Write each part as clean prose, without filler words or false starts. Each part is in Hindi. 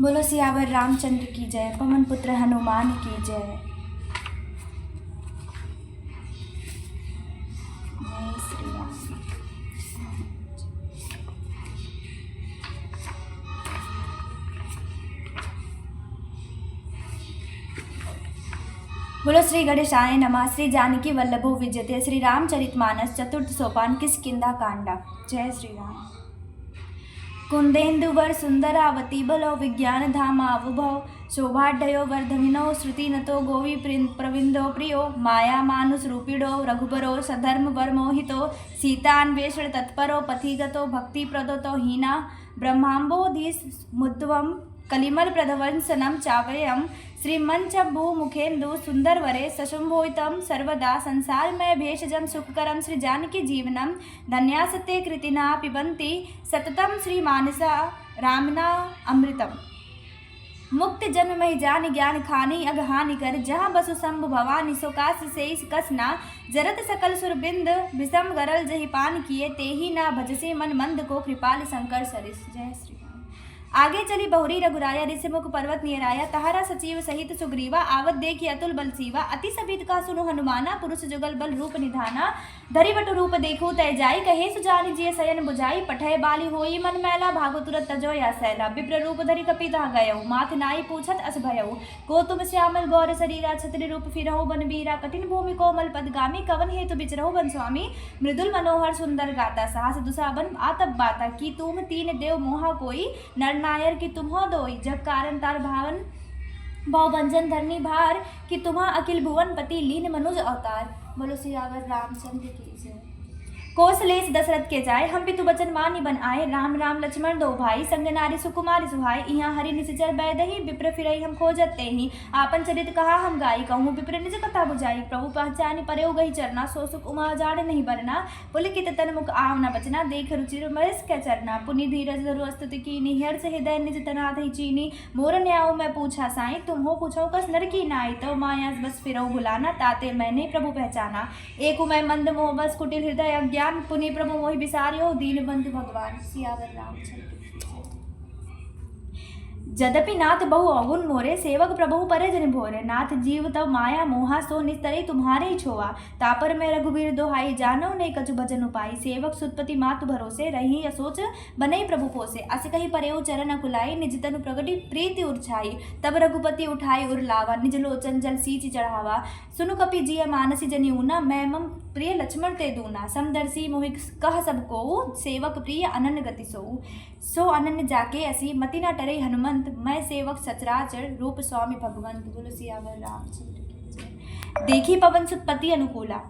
बोलो सियावर रामचंद्र की जय, पवन पुत्र हनुमान की जय। जय श्री राम। बोलो श्री गणेशाय नमः। श्री जानकी वल्लभो विजयते। श्री रामचरितमानस चतुर्थ सोपान किष्किंधा कांडा। जय श्री राम। कुंदेन्दुवर सुंदरावती बलो विज्ञान धामावुभौ शोभाढ्यो वर्धमिनो श्रुतिनतो गोवी प्रविंदो प्रियो माया मानुषरूपिणो रघुबरो सधर्म वर्मोहितो सीतान्वेषण तत्परो पथिगतो भक्तिप्रदतो हीना ब्रह्माम्बोधिमुद्वम कलिमल प्रधवंसनम चावयम श्रीमंचभूमुखेन्दु सुंदरवरे सशुंभोहितं सर्वदा संसारमय भेषजं सुखकरं श्री जानकी जीवनं धन्यासते कृतिना पिबन्ति सततं श्रीमानसा रामना अमृतम्। मुक्त जन्म महि जानि ज्ञान खानी अगहानि कर जहाँ बसु शंभु भवानी सो कास से कसना जरत सकल सुरबिंद विषम गरल जहि पान किए तेहि ना भजसे मन मंद को कृपाल शंकर सरिस। जय श्री राम। आगे चली बहुरी रघुराया ऋषिमुख पर्वत नियराया तहारा सचिव सहित सुग्रीवा आवत देखी अतुल बल सीवा अति सबित का सुनु हनुमाना पुरुष जुगल बल रूप निधाना धरि बटु रूप देखो तय जाई कहे सुजानि जिय शयन बुझाई पठय बाली होई मन मैला भागो तुरत तजो या सैला विप्र रूप धरि कपिता गयऊ माथ नाई पूछत अस भयऊ को तुम श्यामल गौर शरीरा छत्री रूप फिरहु बन बीरा कठिन भूमि कोमल पदगामी कवन हेतु बिचरहु बन स्वामी मृदुल मनोहर सुंदर गाता साहस दुसाबन आतप बाता की तुम तीन देव मोहा कोई नर नायर की तुम्हो दोई जग कारण तार भावन भवभंजन धरनी भार कि तुम्हा अखिल भुवन पति लीन मनुज अवतार। बोलो सियावर रामचंद्र की जय। कौशलेश दशरथ के जाय हम पितु बचन मानी बन आए राम राम लक्ष्मण दो भाई संग नारी सुकुमारी सुहाय इहाँ हरि निश्चर बैदही विप्र फिरई हम खोजते ही आपन चरित कहा हम गाई कहूँ विप्र निज कथा बुझाई प्रभु पहचानी परे गई चरना सो सुख उमा जाड़ नहीं बरना पुलकित तन मुख आव न बचना देख रुचिर मरस के चरना पुनि धीरज धरु स्तुति कीनी हर्ष हृदय निज तनाथ ही चीनी मोर न्याओ मैं पूछा साई तुम हो पूछो कस नर की नाई तो माया बस फिरो भुलाना ताते मैंने प्रभु पहचाना एक मैं मंद मोह बस कुटिल हृदय अज्ञान पुनि प्रभु मोहि बिसारियो दीन बंधु भगवान। सियावर रामचंद्र। जदपि नाथ बहु अवगुण मोरे सेवक प्रभु परे जन भोरे नाथ जीव तब माया मोहा सो निस्तरे तुम्हारे ही छोआ तापर मैं रघुवीर दोहाई जानो ने कछु भजन उपाई सेवक सुतपति मातु भरोसे रही असोच बने प्रभु पोसे अस कही परेउ चरण अकुलाई निज तनु प्रगति प्रीति उर्छाई तब रघुपति उठाई उर लावा निज लोचन जल सींच चढ़ावा सुनु कपि जिय मानसी जनिऊना मैं मम प्रिय लक्ष्मण ते दूना समदर्शी मोहि कह सब को सेवक प्रिय अनन्य गति सो अनन्य जाके असी मति न टरे हनुमंत मैं सेवक सचराचर रूप स्वामी भगवंत। बोलो सियावर रामचंद्र की जय। देखी पवन सुतपति अनुकूला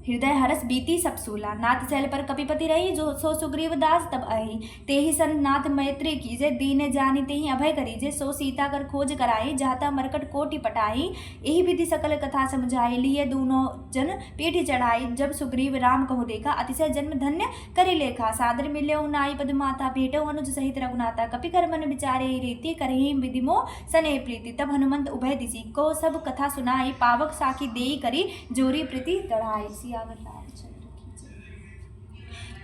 हृदय हरस बीती सब सूला नाथ शैल पर कपिपति रही जो सो सुग्रीव दास तब अहि तेहि सन नाथ मैत्री कीजे दीने जानी तेहि अभय करीजे सो सीता कर खोज कराई जाता मरकट कोटि पटाई यही विधि सकल कथा समझाई लिए दोनों जन पीठी चढ़ाई जब सुग्रीव राम कहु देखा अतिशय जन्म धन्य करि लेखा सादर मिले नाई पद माता भेटो अनुज सहित रघुनाथा कपि कर मन विचारे रीति करहि विधि मोह सने प्रीति तब हनुमंत उभय दिशि को सब कथा सुनाई पावक साखी देई करी जोरी प्रीति गढ़ाई।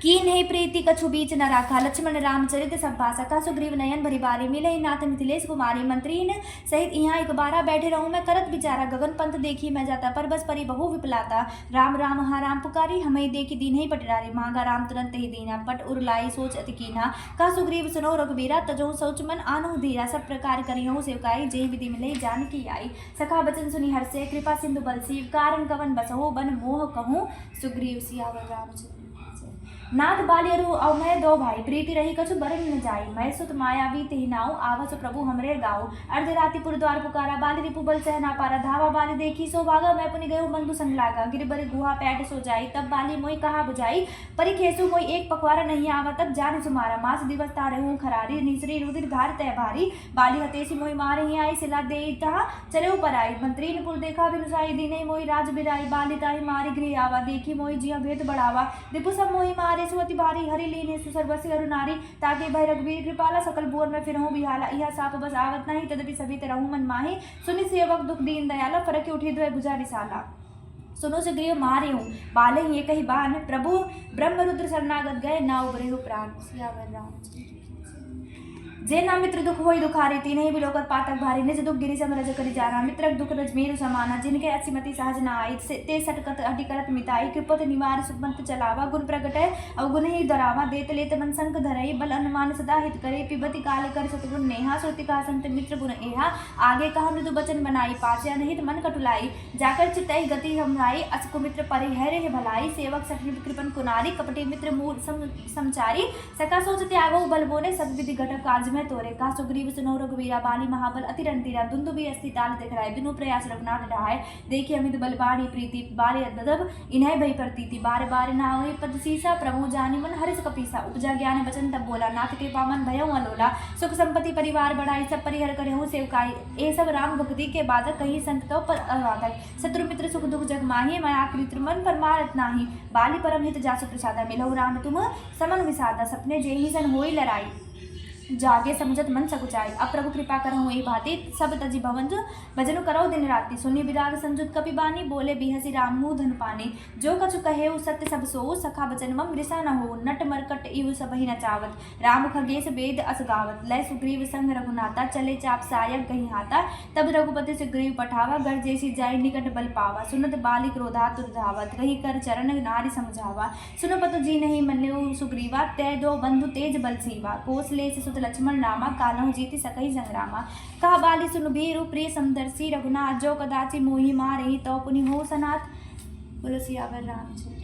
की नहीं प्रीति कछु बीच न राखा लक्ष्मण रामचरित सब भाषा का सुग्रीव नयन भरी बारी मिले नाथ मिथिलेश कुमारी मंत्री ने सहित यहाँ एक बारा बैठे रहूं मैं करत बिचारा गगन पंथ देखी मैं जाता पर बस परी बहु विपलाता राम राम हा राम पुकारी हमें देखी दीन ही पटरारी मांगा राम तुरंत ही दीना पट उरलाई सोच अति कीना का सुग्रीव सुनो रघुबीरा तजो सोच मन आनु धीरा सब प्रकार करी हूँ सेवकाई जय विधि मिले जानकी आई सखा बचन सुनी हर्षे कृपा सिंधु बल सीव कारण कवन बसहो बन मोह कहूँ सुग्रीव। सियावर रामचंद्र। नाथ बालियरु अवमय दो भाई प्रीति रही कछु बरन न जाई मैं सुत मायावी तेहि नाउ आवस प्रभु हमरे गाओ अर्धराति पुर द्वार पुकारा बाली रिपु बल सहना पारा धावा बाली देखी सो भागा मैं पुनि गयो बंधु संग लागा गिर बरि गुहा पैठ सो जाई तब बाली मोई कहा बुझाई परि खेसु मोई एक पखवारा नहीं आवा तब जान सुमारा मास दिवस तारे हूँ खरारी निसरी रुधिर धार तय भारी बाली हतेसी मोई मारे ही आई सिला दे तहा चले ऊपर आई मंत्री ने पुर देखा बिनुसाई दीने मोई राज बिराई बाली ताही मारी गृह आवा देखी मोई जिया भेद बढ़ावा रिपु सब मोई मारे सुमति भारी हरि लीने सुसर्वसी अरु नारी ताकि भय रघुवीर कृपाला सकल भुवन में फिरहूँ बिहाला यह साप बस आवत नहीं तदपि सभी तरहूँ मन माही सुनि सेवक दुख दीन दयाला फरक उठी द्वय भुजा विशाला सुनो सुग्रीव मारे हूँ बाले ये कही बान, प्रभु ब्रह्मरुद्र शरणागत गए ना उबरे हो प्राण। सियावर रामचंद्र जे ना मित्र दुख होई दुखारी, तीनहि बिलोकत पातक भारी, निज दुख गिरि सम रज करि जाना, मित्रक दुख रज मेरु समाना, जिनके असिमति सहज न आई, ते सटकत अटि करत मिताई, कृपत निवार सुखमंत चलावा, गुण प्रगटय अवगुण ही धरावा, देत लेत मन संक धरई, बल अनुमान सदा हित करे, पिबति काल कर सतगुण नेहा, श्रुति कहा संत मित्र गुण एहा, आगे कहा मृदु बचन बनाई, पाचया निहित मन कटुलाई, जाकर चितई गति हमराई, असकु मित्र परिहरे भलाई, सेवक सखी कृपन कुनारी, कपटी मित्र मूल समचारी, सका सोच त्यागो बल बोले, सद्विधि घटक काज में तोरे, का सुग्रीव सुनो रघुवीरा, बाली महाबल अति रणधीरा, दुंदुभि अस्ति ताल दिखराय, बिनु प्रयास रघुनाथ ढहाय, देखि अमित बल बाढ़ी प्रीति, बारे अदब इन्हें भई प्रतीति, बारे बारे नावहि पद सीसा, प्रभु जानि मन हरिष कपीसा, उपजा ज्ञान बचन तब बोला, नाथ कृपा मन भयउ अलोला, सुख संपत्ति परिवार बढ़ाई, सब परिहर करहु सेवकाई, ए सब राम भक्ति के बाधक, कहीं संत तो पर अबाधक, शत्रु मित्र सुख दुख जग माही, माया कृत मन परमारत नाही, बाली परम हित जासु प्रसादा, मिलहु राम तुम समन विसादा, सपने जेहि सन होई लड़ाई, जागे समुझत मन सकुचाई, अब प्रभु कृपा करहु एहि भांति, सब तजि भवंजु भजनु करौ दिन राति, सुनि विराग संजुत कपि बानी, बोले बिहसि राम मुँह धनु पानी, जो कछु कहेउ सत्य सब सोउ, सखा बचन मम मृषा न होउ, नट मरकट इव सबहि नचावत, राम खगेश वेद अस गावत, लय सुग्रीव संग रघुनाथा, चले चाप सायक कहीं हाथा, तब रघुपति सुग्रीव पठावा, घर जैसी जाय निकट बल पावा, सुनत बाली क्रोधातुर धावत, कही कर चरण नारी समझावा, सुनो पतु जी नहीं मन्यु सुग्रीवा, तै दो बंधु तेज बल सीवा, कोसलेस सुत लक्ष्मण रामा, कालहु जीति सकहि संग्रामा, कहा बाली सुनु बीरु प्रिय समदर्शी, रघुनाथ जो कदाचि मोहि मारहि, तो पुनि हो सनाथ। बोलो सियावर रामचंद्र।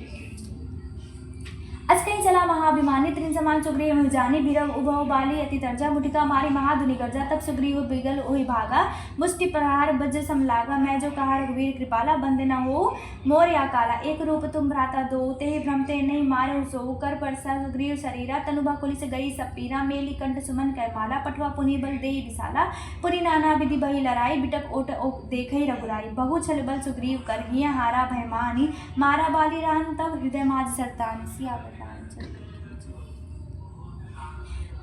अस कहीं चला महाभिमानी, त्रिन समान सुग्रीव में जानी, भीरव उभव बाली अति तर्जा, मुटिका मारी महाधुनि गर्जा, तब सुग्रीव बिगल ओहि भागा, मुष्टि प्रहार वज्र समलागा, मैं जो कहा रघुवीर कृपाला, बंद न हो मोर या काला, एक रूप तुम भ्राता दो, तेहि भ्रम ते नहीं मारे सो, कर परसा सुग्रीव शरीरा, तनुभा कुलिस गई सब पीरा, मेली कंठ सुमन कै माला, पठवा पुनि बल देहि विशाला, पुनि नाना विधि बही लड़ाई, बिटक ओट देखहि रघुराई, बहु छल बल सुग्रीव कर, हिया हारा भयमानी, मारा बाली राम तब हृदय माज सरतानी। सियावर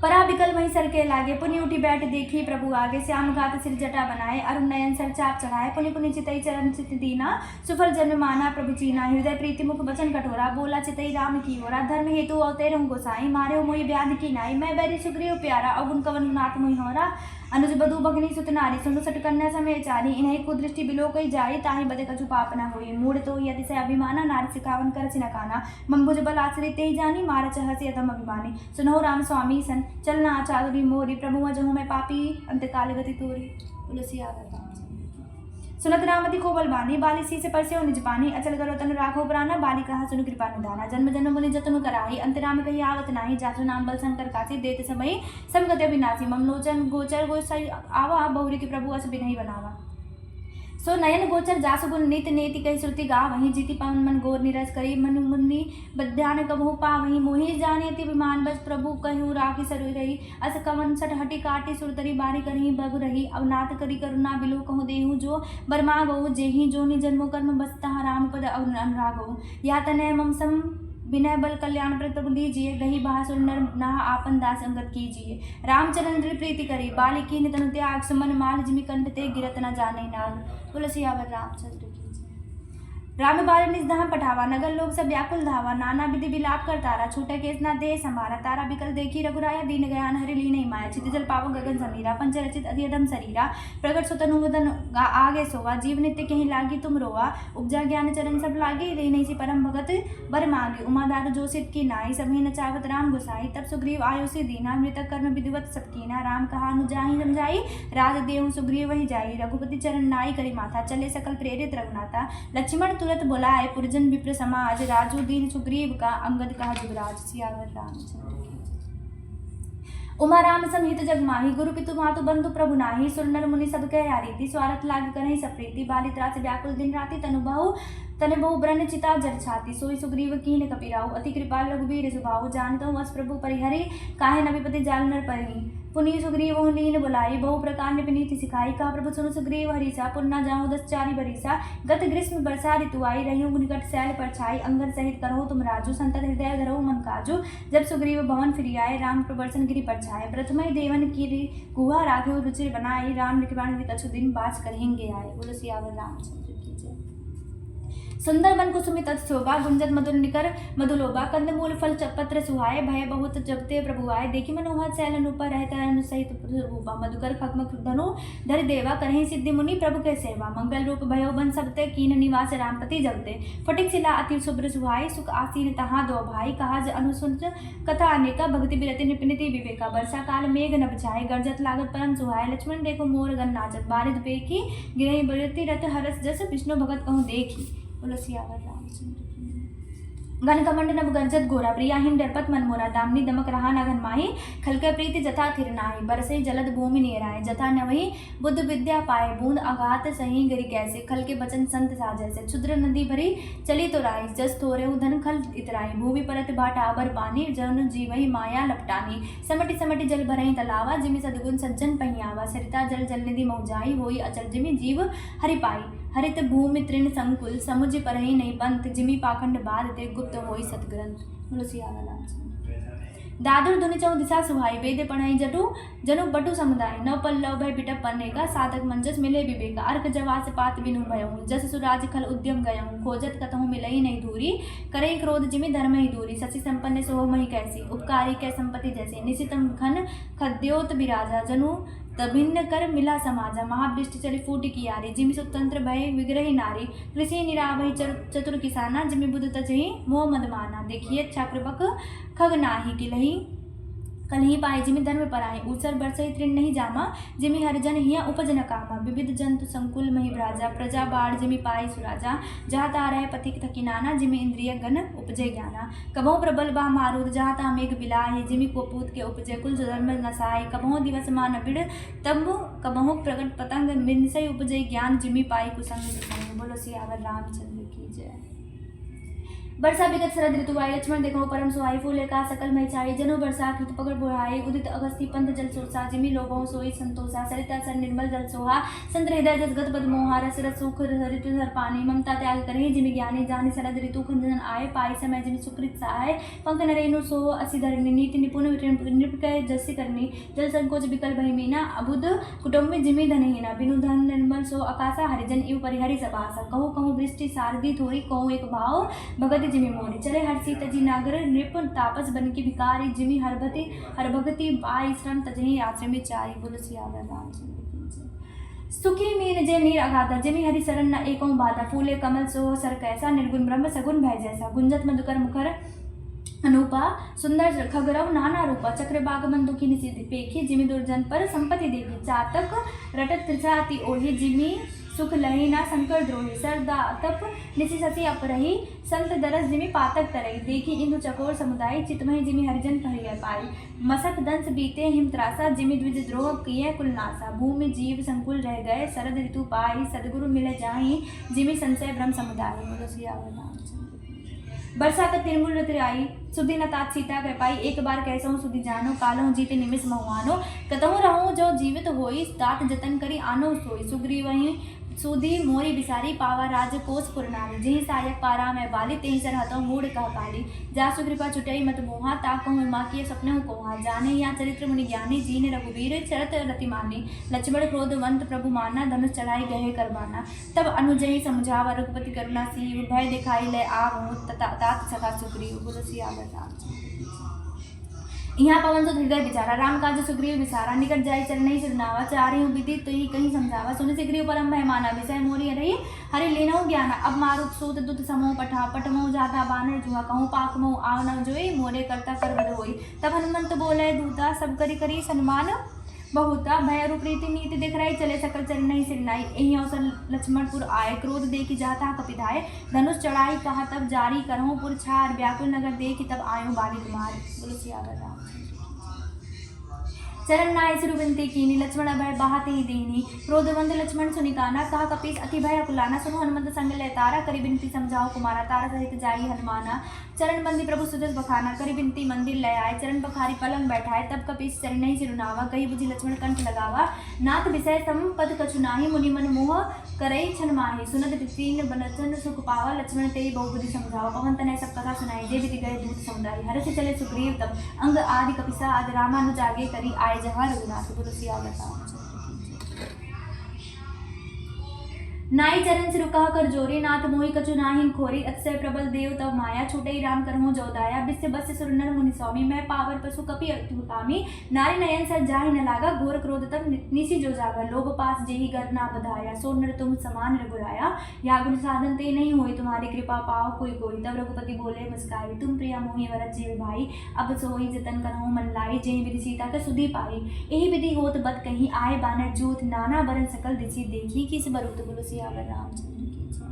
परा बिकल वहीं सर के लागे, पुनि उठी बैठ देखी प्रभु आगे, श्याम घात सिर जटा बनाए, अरुण नयन सर चाप चढ़ाए, पुनि पुनि चितई चरण चित दीना, सुफल जन्म माना प्रभु चीना, हृदय प्रीति मुख वचन कठोरा, बोला चितई राम की ओरा, धर्म हेतु अवतेर हूँ गोसाई, मारे हो मोहि ब्याध की नाई, मैं बैरी सुग्रीव प्यारा, अवगुण कवन नाथ मोहि होरा, अनुज बधु भगनी सुत नारी, सुनु सट कन्या समय चारी, इन्हें कुदृष्टि बिलो कई जाई, ताहि बदे कछु पाप न होई, मूढ़ तो यदि से अभिमाना, नारी सिखावन कर चिनकाना, मंबुज बल आश्रित तेहि जानी, मार चहसी अधम अभिमानी, सुनो राम स्वामी सन, चलना चातुरी मोरी, प्रभु जहु मैं पापी, अंतकाल गति तोरी। तुलसी आवर सुनत रामति को बलबानी, बाली सी से परसे निज पानी, अचल करो तनु राघो प्राणा, बाली कहा सुनु कृपा निधाना, जन्म जन्म मुनि जतनु कराही, अंतराम कही आवत नाही, जासु नाम बल शंकर कासी, देत समय सब गते विनाशी, ममलोचन गोचर गोसाई आवा, बहुरी के प्रभु अस बिनहि बनावा, सो नयन गोचर जासु गुण नीत नेति कही श्रुति गा, वहीं जीति पवन मन गोर निरस करी, मनु मुनि बध्यान कबहु पा, वहीं मोहि जानियति विमान, बस प्रभु कहूँ राखी सरु रही, अस कवन सट हटि काटी सुरतरी, बारी करही बग रही, अवनाथ करी करुणा बिलो कहूँ देहु, जो बरमा गौ जेहि जोनि जन्मो कर्म बसता राम पद अनुरागो, या तनय मम सम विनय बल कल्याण प्रभु लीजिए, गही बहासुर नर नाह आपन दास अंगत कीजिए, रामचरण प्रीति करी, बाली कीन्ह तनु त्याग, सुमन माल जिमि कंठ ते गिरत न जाने नाग। तुलसी आवर रामचंद्र की जय। राम बाली निज धाम पठावा, नगर लोग सब व्याकुल धावा, नाना विधि विलाप कर तारा, छूटे केस ना देह संभारा, तारा बिकल देखी रघुराया, दीन गयान हरि ली नहीं माया, चित जल पाव गगन समीरा, पंच रचित अधियदम शरीरा, प्रगट सुतनु वदन आगे सोवा, जीव नित्य कहीं लागी तुम रोवा, उपजा ज्ञान चरण सब लागी, रही नहीं सी परम भगत बर मांगी, उमा दारु जोशित की नाई, सभी नचावत राम गुसाई, तब सुग्रीव आयो से दीना, मृतक कर्म विधिवत सब कीना, राम कहा अनुजाहि समझाई, राज देहु सुग्रीव वही जाई, रघुपति चरण नाई करी माथा, चले सकल प्रेरित रघुनाथा, लक्ष्मण तुरत बोलाए, पुरजन विप्र समाज, राजू दीन सुग्रीव का, अंगद कहा जुगराज। सियावर रामचंद्र की जय। उमा राम समित जग माही, गुरु पितु मातु बंधु प्रभु नाही, सुर नर मुनि सब कह यारीति, स्वार्थ लाग करहि सब प्रीति, बाली त्रास व्याकुल दिन राति, तनु बहु ब्रन चिता जर छाती, सोई सुग्रीव कीन कपिराऊ, अति कृपाल रघुवीर सुभाऊ, जानतो वस प्रभु परिहरि, काहे न विपति जाल नर परहि, पुनि सुग्रीव लीन बुलाई, बहु प्रकार निपनीति सिखाई, कहा प्रभु सुनु सुग्रीव हरीसा, पुन्ना जाऊँ 10 चारि बरिसा, गत ग्रीष्म बरसा ऋतु आई, रहियो निकट सैल पर छाई, अंगद सहित करहो तुम राजू, संतत हृदय धरहु मन काजू, जब सुग्रीव भवन फिर आए, राम प्रवर्तन गिरि पर छाए, प्रथमहि देवन की गुहा राघव रुचिर बनाई, राम निकबाण कछु दिन बाच करेंगे आए। बोलो सियावर रामचंद्र की जय। सुंदर बन कुसुमित शोभा गुंजत मधुर निकर मधुलोभा कंद मूल फल पत्र सुहाए भय बहुत जगते प्रभु आए देखी मनोहर शैलन ऊपर रहता अनुसहित रूपा मधुकर खगम धनु धर देवा करहि सिद्धि मुनि प्रभु के सेवा मंगल रूप भयो बन सबते कीन निवास रामपति जगते फटिक शिला अति शुभ्र सुहाई सुख आसीन तहाँ दो भाई कहा अनुसुन कथा अनेका भक्ति विरति निपिनति विवेका वर्षा काल मेघ न बचाए गर्जत लागत परम सुहाय लक्ष्मण देखो मोर गन नाचत बारिद पेखी गिरहि बरति रथ हरस जस विष्णु भगत कहूँ देखी। बोलो सियावर रामचंद्र की। गण कमंड नभ गर्जत घोरा प्रियाहीन डरपत मनमोरा दामनी दमक रहा नगन माही खलके प्रीति जथा थिर नाही बरसई जलद भूमि नेराए जथा नवही बुद्ध विद्या पाए बूंद अगात सही गिरी कैसे खल के बचन संत सा जैसे क्षुद्र नदी भरी चली तो राई जस थोरे धन खल इतराई भूमि परत भाटा आबर पानी जन जीवही माया लपटानी समटि समटि जल भरही तलावा जिमि सदगुण सज्जन पहियावा सरिता जल जल निधि मौजाई होई अचल जिमि जीव हरि पाई हरित भूमि तृण संकुल समुझ परही नहीं पंथ जिमि पाखंड बाद ते गुप्त होई सतग्रंथ। बोलो सियावर रामचंद्र। दादुर धुनि चौ दिशा सुहाई वेद पढ़ाई जटु जनु बटु समुदाय न पल्लव भय बिटप पन्ने का साधक मंजस मिले विवेक अर्क जवास पात बिनु भयऊ जस सुराज खल उद्यम गयऊ खोजत कतहु मिलई नहीं दूरी करे क्रोध जिमि धर्म ही दूरी शशि संपन्न सोह मही कैसी उपकारी कै संपत्ति जैसे निशितम घन खद्योत विराजा जनु तभिन्न कर मिला समाजा महावृष्टि चली फूट की यारी जिमि स्वतंत्र भय विग्रही नारी कृषि निराभय चतुर किसाना जिमि बुध तजहि मोह मदमाना देखिए चक्रवक खग नाही किलही कलही पाए जिमि धर्म पराई ऊसर बरसई तृण नहीं जामा जिमि हरिजन हिया उपजन कामा विविध जंतु संकुल मही ब्राजा प्रजा बाढ़ जिमि पाई सुराजा जहाँ ता रहे पथिक थकिनाना जिमि इंद्रिय गण उपजे ज्ञाना कबहु प्रबल बा मारुद जहाँ ता मेघ बिलाए जिमि कोपूत के उपजे कुल धर्म नसाए कबहु दिवस मान बिड़ तब कबहु प्रगट पतंग मिनसई उपजे ज्ञान जिमि पाई कुसंग सुसंग। बोलो सियावर रामचंद्र की जय। वर्षा विगत शरद ऋतु आई लक्ष्मण देखो परम सुहाई फूले का सकल मई छाई जनो बरसा कृत पकड़ बुढ़ाई उदित अगस्ती पंथ जल सोसा जिमि लोभो सोई संतोषा सरिता सर निर्मल जल सोहा संत हृदय जसगत बद मोहा रस रस सुख ऋतु धर पानी ममता त्याग करे जिमि ज्ञानी जानी शरद ऋतु खंजन आए पाई समय जिमि सुकृत सहाय पंख नरेनु सो असि धरणी नीति निपुण निपकय जसी करनी जल संकोच विकल भय मीना अबुद कुटुंबी जिमि धनहीना बिनु धन निर्मल सो आकाशा हरिजन इव परिहरि सबासा कहु कहु वृष्टि सारदी थोड़ी कहु एक भाव भगत जिमि मोरी चले हर्षी तजी नागर नृप तापस बन की भिकारी जिमि हर भगति बाई श्रम तजहि आश्रमी चारी। बोलो सियावर रामचंद्र की जय। सुखी मीन जे नीर अगाधा जिमि हरि शरण न एकों बाधा फूले कमल सोह सर कैसा निर्गुण ब्रह्म सगुण भय जैसा गुंजत मधुकर मुखर अनुपा सुंदर खगरव नाना रूपा चक्र बागमन दुखी निषिधि पेखी जिमि दुर्जन पर संपत्ति देगी चातक रटत त्रिछाति ओढ़ी जिमि सुख लही ना शंकर द्रोही सरदा तप निशि शशि अपरही संत दरस जिमि पातक तरई देखी इंदु चकोर समुदाय चितमहि जिमि हरिजन पहिय पाई मसक दंस बीते हिमत्रासा जिमि द्विज द्रोह किए कुलनासा भूमि जीव संकुल रह गए शरद ऋतु पाई सदगुरु मिले जाहि जिमि संशय ब्रह्म समुदाय। बोलो सियावर रामचंद्र। वर्षा का तिरमुल ऋतु आई सुधि न तात सीता कह पाई एक बार कैसहु सुधि जानो कालहु जीते निमिष महुआनो कतहु रहूं जो जीवित होई तात जतन करी आनो सोई सुग्रीव वहीं सुधी मोरी बिसारी पावा राज कोस पुरनारी जिहि सायक पारा में बाली तेहि सर हतौ मूढ़ कह काली जासु कृपा छुटई मत मोहा ता कहूँ माँ किए सपने कोहा जाने या चरित्र मुनि ज्ञानी जीने रघुवीर चरत रति मानी लक्ष्मण क्रोधवंत प्रभु माना धनुष चढ़ाई गहे करवाना तब अनुजहि समझावा रघुपति करुणा सीव भय दिखाई ले आवहु तात सखा सुग्रीव। बोलो सियावर रामचंद्र। यहाँ पवन सुत हृदय बिचारा राम काज सुग्रीव विसारा निकट जाय चरणई सिरनावा चारि हूँ विदित तो ही कहीं समझावा सुन सुग्रीव परम भय माना विषय मोरी रही हरि लेनऊ ज्ञाना अब मारुत सूत दुत समूह पठा पटमऊ जाता बानर जुहा कहूँ पाक मऊ आव न जोई मोरे करता करवद होई तब हनुमंत बोले दूता सब करी करी सन्मान बहुता भय रूपरीति नीति दिख रही चले सकल चरण नहीं सिरनाई यही अवसर लक्ष्मणपुर आए क्रोध देखी जाता कपिधाय धनुष चढ़ाई कहा तब जारी करहूँ पुर छार व्याकुल नगर देखी तब आयो बाली कुमार। बोलो सियावर राम। चरण नाय सिरु विनती कीनी लक्ष्मण अभय बहाते ही दीनी क्रोधवंत लक्ष्मण सुनिकाना कहा कपीस अति भय अकुलाना सुनो हनुमंत संग ले तारा करी बिनती समझाओ कुमारा तारा सहित जाई हनुमाना चरण बंदी प्रभु सुदस बखाना करी बिनती मंदिर ले आए चरण पखारी पलंग बैठाए तब कपीस चरण ही सिरुनावा कही बुझी लक्ष्मण कंठ लगावा नाथ विषय संपद कछुनाही मुनि मन मोह करई छन माही सुनत तीन बनचन सुख पावा लक्ष्मण तेरी बहुबुद्धि समझावा पवन तनय सब कथा सुनाई जे विधि गए दूत समुदाय हर से चले सुग्रीव तब अंग आदि कपिसा आदि रामानुज आगे करी आए जहाँ रघुनाथ। बोलो सियावर रामचंद्र। नाई चरण सिर कह कर जोरी, नाथ मोहि कछु नाहिन खोरी। अतिशय प्रबल देव तब माया, छूटई राम करहु जो दाया। बिस्य बस सुर नर मुनि स्वामी, मैं पावर पशु कपि अति कामी। नारी नयन सर जाहि न लागा, घोर क्रोध तब निशि जो जागा। लोभ पास जेहि गर ना बधाया, सो नर तुम समान रघुराया। या गुण साधन ते नहीं होई, तुम्हारी कृपा पाओ कोई कोई। तब रघुपति बोले मुस्काई, तुम प्रिया मोहि वरत जीव भाई। अब सोई जतन करहु मन लाई, जेहि विधि सीता के सुधि पाई। एहि विधि होत बत कहीं, आए बानर जूथ नाना बरन सकल दिशि देखी। किस बरुत बुल सियावर रामचंद्र की जय।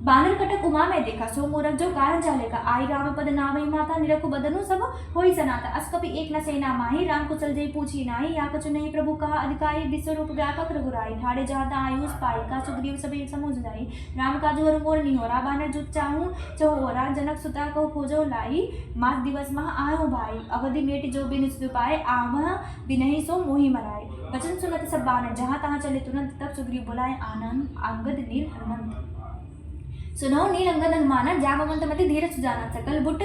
बानर कटक उमा में देखा, सो मूरख जो कारण चाले का। आई राम पद नामई माता, निरखु बदनु सब होई सनाता। अस कपि एक न सेना माही, राम कुशल जय पूछी नाही। या कछु नहीं प्रभु कहा अधिकारी, विश्वरूप व्यापक रघुराई। ठाड़े जहाँ आयुष पाई, का सुग्रीव सभी समझ जाई। राम काजु हरु मोर निहोरा, बानर जुत चाहूँ चहोरा। जनक सुता कहो खोजो लाई, मास दिवस मह आयो भाई। अवधि मेट जो बिन सुध पाए, आवह बिनहि सो मोहि मराए। वचन सुनत सब बानर, जहाँ तहाँ चले तुरंत। तब सुग्रीव बुलाए आनंद अंगद नील हनुमंत। सुनो नील अंगद हनुमाना, जामवंत मति धीरज सुजाना। सकल बुट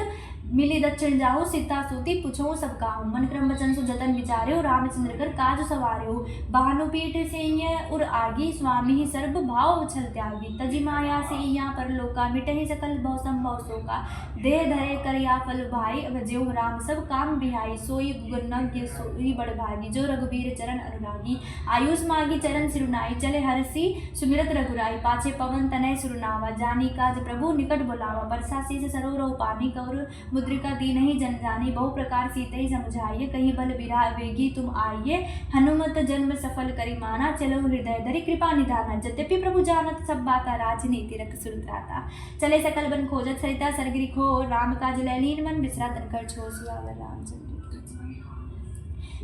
मिली दक्षिण जाहु, सीता सूती पुछो सब काहू। मन क्रम वचन सुजतन विचार्यो, रामचंद्र कर काज सवार्यो। भानुपीठ से उर आगी, स्वामी ही सर्व भाव छल त्यागी। तजी माया से यहाँ पर लोका, मिटहि सकल भव संभव शोका। देह धरे कर या फल भाई, अब ज्यों राम सब काम बिहाई। सोई गुणज्ञ सोई बड़ भागी, जो रघुबीर चरण अनुरागी। आयुष मागी चरण सिरुनाई, चले हरसी सुमिरत रघुराई। पाछे पवन तनय सुरनावा, जानी काज प्रभु निकट बुलावा। परसा शीस सरोवर पानी, कवर मुद्रिका दीनहि जन जानी। बहु प्रकार सीतहि समुझाइए, कहीं बल बिरा वेगी तुम आइए। हनुमत जन्म सफल करि माना, चलो हृदय धरि कृपा निधाना। यद्यपि प्रभु जानत सब बाता, राजनीति रख सुरत्राता। चले सकल बन खोजत सरिता सरगिरी खो, राम काज लैलीन मन बिसरा तन कर छो। सियावर रामचंद्र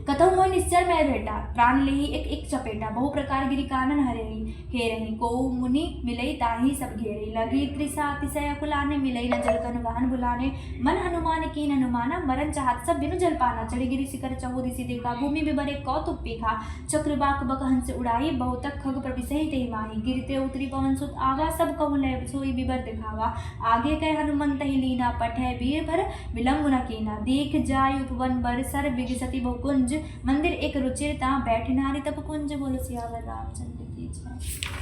कतहु मोहि निश्चर मैं भेटा, प्राण लेहि एक एक चपेटा। बहु प्रकार गिरि कानन हरेहि, हेरहि को मुनि मिलई ताहि सब घेरहि। लगी तृषा अतिशय अकुलाने, मिलई न जल तनु गहन बुलाने। मन हनुमान कीन हनुमाना, मरन चाहत सब बिनु जल पाना। चढ़ी गिरि शिखर चहु दिसि देखा, भूमि बिबरे कौतुक पेखा। चक्र बाक बक हंस उड़ाई, बहुतक खग प्रविशहि तेहि माही। गिरते उतरी पवन सुत आवा, सब कहु लय सोई बिबर दिखावा। आगे कह हनुमंत ही लीना, पठै वीर भर विलंब न कीना। देख जाय उपवन बर, सर बिगसति बहुकुंज। मंदिर एक रुचिर, ता बैठे नारी तप कुंज। बोलो सियावर रामचंद्र की जय।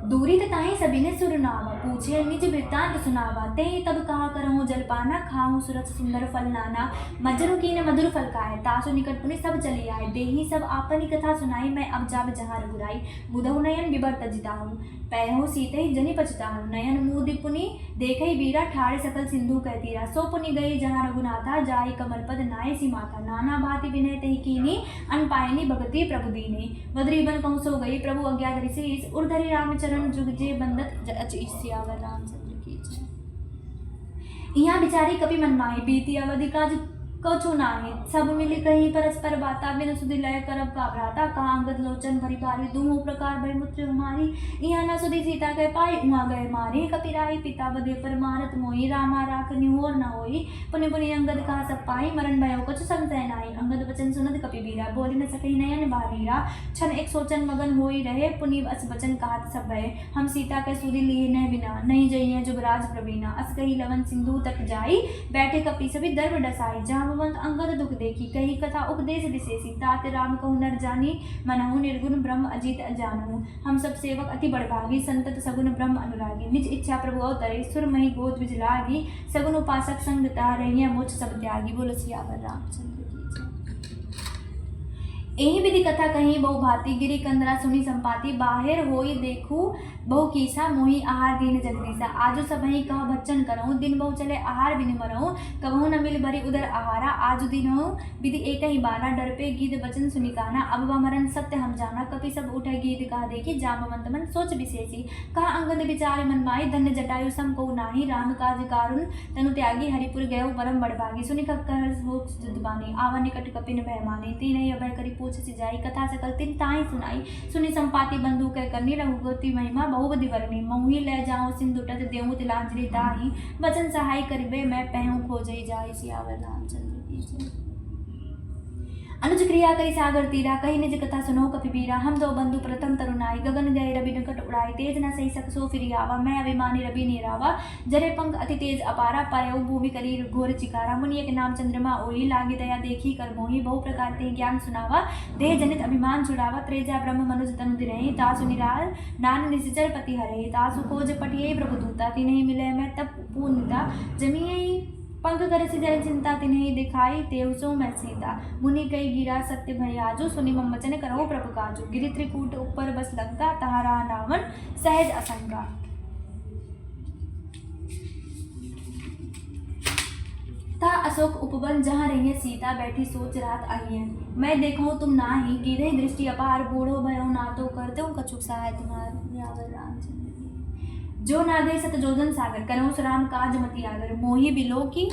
दूरी ताहि सबिने सुरनावा, पूछे निज वृत्तांत सुनावा। तेहि तब कहा करहु जलपाना, खाहु सुरस सुंदर फल नाना। मज्जरु कीन मधुर फल खाए, तासु निकट पुनि सब चली आए। देहि सब आपनी कथा सुनाई, मैं अब जाब जहाँ रघुराई। बुधहु नयन बिबर तजिताहु, पैहु सीतहि जनि पछताहु। नयन मुदि पुनि देखहि वीरा, ठाड़े सकल सिंधु कह तीरा। सो पुनि गई जहाँ रघुनाथा, जाहि कमल पद नाय सी माथा। नाना भांति विनय तहि कीनी, अन पायनी भगति प्रभु दीनी। बद्री बन कहु सो गई, प्रभु आज्ञा धरि शीस। उर धरि रामचरण जुग जे बंदत अचीस। सियावर रामचंद्र की जय। यहाँ बिचारी कपि मन माही, बीती अवधि काज कछु नाही। सब मिली कहीं परस्पर बाता, बिनु सुधि लय करब का भ्राता। कहाँ अंगद लोचन भरी भारी, दुहु प्रकार भय मुत्र हमारी। यहाँ न सुधि सीता कह पाई, उहाँ गए मारी। कपिराई पिता बधे पर मारत मोही, रामा राख निहोर न होई। पुनि पुनि अंगद कहा सब पाई, मरण भयो कछु संशय नाही। अंगद वचन सुनत कपि वीरा, बोली न सकहि नयन बारीरा। क्षण एक सोचन मगन होई रहे, पुनि अस वचन कहत सब भय। हम सीता कह सुधि लिए न बिना, नहीं जइए जुगराज प्रवीणा। अस कही लवन सिंधु तक जाई, बैठे कपि सभी दर्व डसाई। जामवंत अंगद दुख देखी, कही कथा उपदेश विशेषी। तात राम कहु नर जानी, मनहु निर्गुण ब्रह्म अजित अजानहु। हम सब सेवक अति बड़भागी, संतत सगुन ब्रह्म अनुरागी। निज इच्छा प्रभु अवतरे, सुर मही गोद बिज लागी। सगुन उपासक संग ता रहिए, मोक्ष सब त्यागी। बोलो सियावर रामचंद्र की जय। एहि विधि कथा कही बहु भांति, गिरि कंदरा सुनी संपाति। बाहिर होई देखू बहु कीसा, मोहि आहार दीन जगदीसा। आजो सबहि कह भक्षण करहु, दिन बहु चले आहार बिन मरहु। कबहु न मिल भरी उदर आहारा, आजु दिनहु विधि एक ही बारा। डर पे गीत वचन सुनिकाना, अब वह मरण सत्य हम जाना। कपि सब उठे गीत कहा देखी, जामवंत मन सोच विशेषी। कहा अंगद विचार मन माई, धन्य जटायु सम कहु नाही। राम काज कारुण तनु त्यागी, हरिपुर गयो परम बड़भागी। सुनि कहर हो जुदबानी, आवा निकट कपिन भय मानी। तीनहि अभय करि पूछ सिजाई, कथा सकल तिन ताहि सुनाई। सुनि संपाति बंधु कह करनी, रघुपति महिमा बहुबधि वर्णी। मोहि ले जाऊँ सिंधु तट, देहु तिलांजलि ताहि। वचन सहाय करिबे, मैं पहु खोजहि जाहि। सियावर रामचंद्र की जय। अनुज क्रिया करी सागर तीरा, कही निज कथा सुनो कपिबीरा। हम दो बंधु प्रथम तरुणाई, गगन गए रवि निकट उड़ाई। तेज न सही सकसो फिर आवा, मैं अभिमानी रवि नीरावा। जरे पंख अति तेज अपारा, पायो भूमि करी घोर चिकारा। मुनि एक नाम चंद्रमा ओई, लागे दया देखी कर मोही। बहु प्रकार ते ज्ञान सुनावा, देह जनित अभिमान छुड़ावा। त्रेजा ब्रह्म मनुज तनु दिरहि, तासु निराल नान निश्चर पति हरे। तासु खोज पटिये प्रभु दूता, तिन्हि मिले मैं तब पूर्णता। जमिये पंख कर जय चिंता, तिन्हें दिखाई तेउ सो मैं सीता। मुनि कई गिरा सत्य भयाजो, सुनि मम वचन करो प्रभु काजो। गिरि त्रिकूट ऊपर बस लंका, तहारा नावन सहज असंका। था अशोक उपवन, जहाँ रही सीता बैठी सोच रात आई है। मैं देखूं तुम नाही, गिरे दृष्टि अपार। बूढ़ो भयो ना तो करते हूँ कछुक सहाय तुम्हार। जो ना गए सत जोजन सागर, करो सुराम काज मति आगर। मोहि बिलो की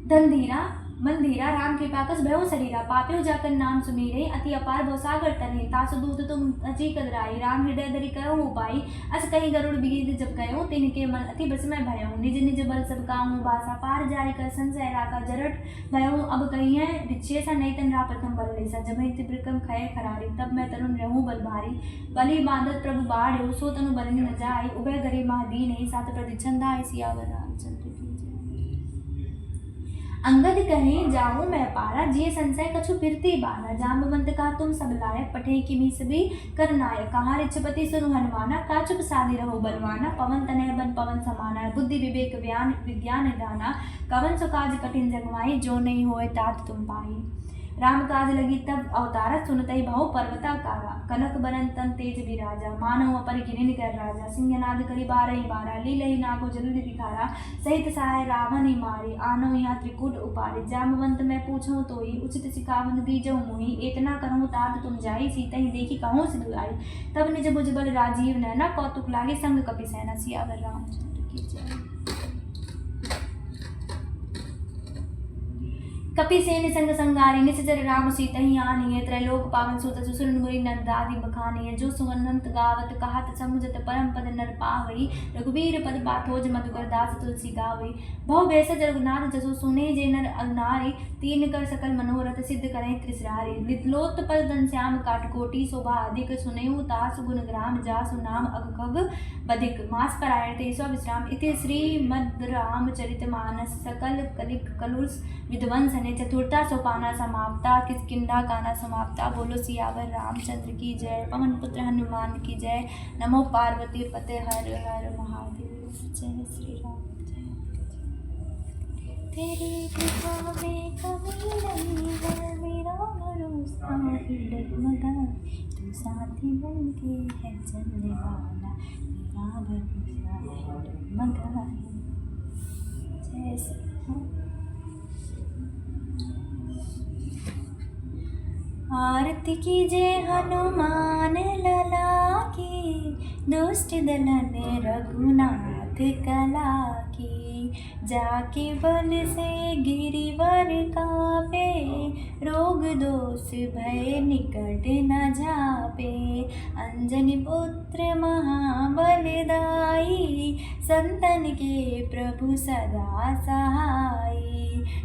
धन धीरा मन धीरा, राम कृपा कस भयो शरीरा। पापियो जाकर नाम सुमीरे, अति अपार भव सागर तने। तासु दूत तुम अची कदराई, राम हृदय धरि करो उपाई। अस कही गरुड़ बिगिद जब कयो, तिनके मन अति बसमय भयो। निज निज बल सब काहू बासा, पार जाय कर संशय राका। जरठ भयो अब कही है विच्छेसा, नहीं तन रा प्रथम बल लेसा। जब त्रिविक्रम खय खरारी, तब मैं तरुण रहूं बल भारी। बलि बांधत प्रभु बाढ़, सो तनु बरनि न जाय। उभय गरे महादीन नहीं, सात प्रदीक्षण धाय। सियावर रामचंद्र की। अंगद कहे जाऊं मैं पारा, जिये संशय कछु फिरती बारा। जाम्बवंत का तुम सब लायक, पठे किमी सभी कर नायक। कहाँ रिछपति सुनु हनुमाना, का चुप साधि रहो बलवाना। पवन तनय बन पवन समाना, बुद्धि विवेक ज्ञान विज्ञान निधाना। कवन सो काज कठिन जगमाई, जो नहीं होए तात तुम पाई। राम काज लगी तब अवतारा, सुनतई भव पर्वताकारा। कनक बरन तन तेज विराजा, मानव अपर गिरिन कर राजा। सिंहनाद करी बारही बारा, लीलहि नाको जल्द दिखारा। सहित सहाय रावण ही मारी, आनो यहाँ त्रिकूट उपारी। जाम्बवंत मैं पूछूं तोई, उचित सिखावन दीजहु मोहि। एतना कहूँ तात तुम जाई, सीतहि देखी कहूँ सिधु आई। तब निज भुज बल राजीव नैना, कौतुक लागे संग कपि सेना। सियावर रामचंद्र की जय। कपिसेन संग संगारि, निश्चर राम सीतहि आनिय। त्रैलोक पावन सुत सुर मुरि नंदादि बखानिय। जो सुअनंत गावत कहत समुझत, परम पद नर पावई। रघुवीर पद पाथोज मधुकर दास तुलसी गावई। भव भेषज रघुनाथ जसु, सुने जे नर अनारि। तीन कर सकल मनोरथ, सिद्ध करें त्रिसरारि। नितलोत्पल घनश्याम काटकोटि, शोभा अधिक। सुनेउ तासु गुण ग्राम, जासु नाम अगखग बधिक। मास परायण तेसो विश्राम, इति श्रीमद् रामचरितमानस। सकल कलिक कलुष विध्वंस ने, चतुर्था सोपाना समाप्ता। किष्किंधा काना समाप्ता। बोलो सियावर रामचंद्र की जय। पवन पुत्र हनुमान की जय। नमो पार्वती पते हर हर महादेव। जय श्री राम। तेरी कृपा में कमी नहीं है, मेरा भरोसा ही डगमगा। तू साथी बन के है चलने वाला, मेरा भरोसा है डगमगा। जय श्री राम। आरती कीजिए हनुमान लला की, दुष्ट दलन रघुनाथ कला की। जाके बल से गिरिवर कापे, रोग दोष भय निकट न झापे। अंजनी पुत्र महाबलदाई, संतन के प्रभु सदा सहाई।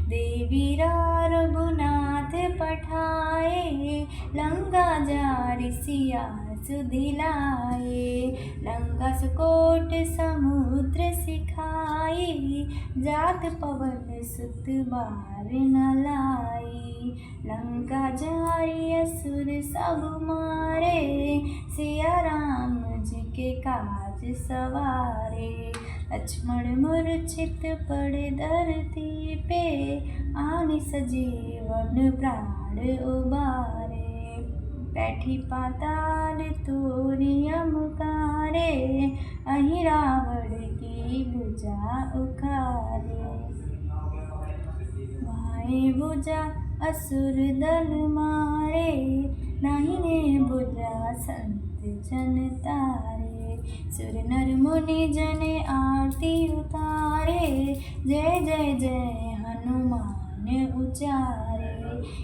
देवीरा रघुनाथ पठाए, लंका जारि सिया सुधिलाए। लंका सुकोट समुद्र सिखाई, जात पवन सुत बार न लाई। लंका जारि असुर सब मारे, सिया राम जी के काज सवारे। लक्ष्मण मूर्छित पड़े धरती पे, आनि सजीवन प्राण उबारे। बैठी पाताल तोरि अमुकारे, अहि रावण की भुजा उखारे। बाएं भुजा असुर दल मारे, दाहिने भुजा संत जन तारे। सुर नर मुनि जन आरती उतारे, जय जय जय हनुमान उचारे।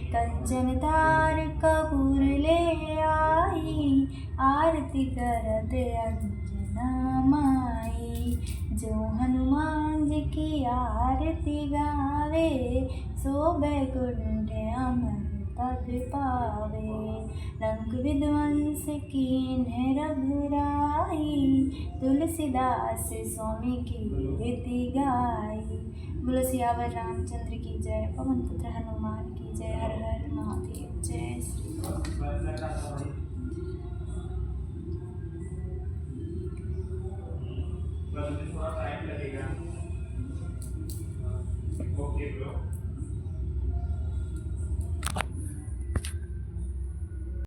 कंचन तार कपूर ले आई, आरती करत अंजना माई। जो हनुमान जी की आरती गावे, सो बैकुंठ अमर पद पावे। रंग विध्वंस कीन्ह रघुराई, तुलसीदास स्वामी की रीति गाई। बोलो सियावर रामचंद्र की जय, पवन पुत्र हनुमान की जय। हर हर महादेव। जय श्री थोड़ा टाइम लगेगा। Okay bro.